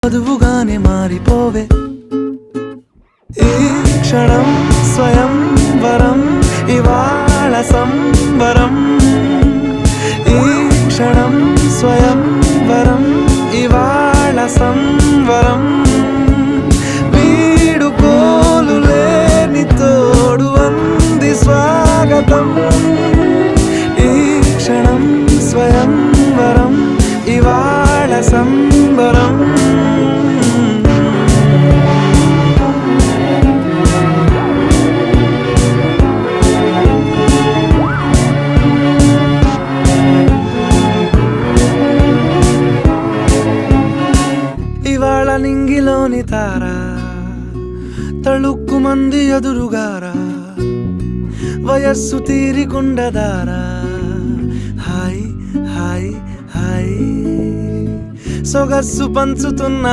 చదువుగానే మారిపోవే ఈ క్షణం స్వయం వరం ఇవాళ సంబరం ఈ క్షణం స్వయం వరం ఇవాళ సంవరం వీడుకోలు లేని తోడు అంది స్వాగతం ఈ క్షణం స్వయం వరం ఇవాళ సంబరం ఇవాళ నింగిలోని తారా తళుక్కు మంది ఎదురుగారా వయస్సు తీరికుండదారా హాయ్ హాయ్ హాయ్ సొగస్సు పంచుతున్న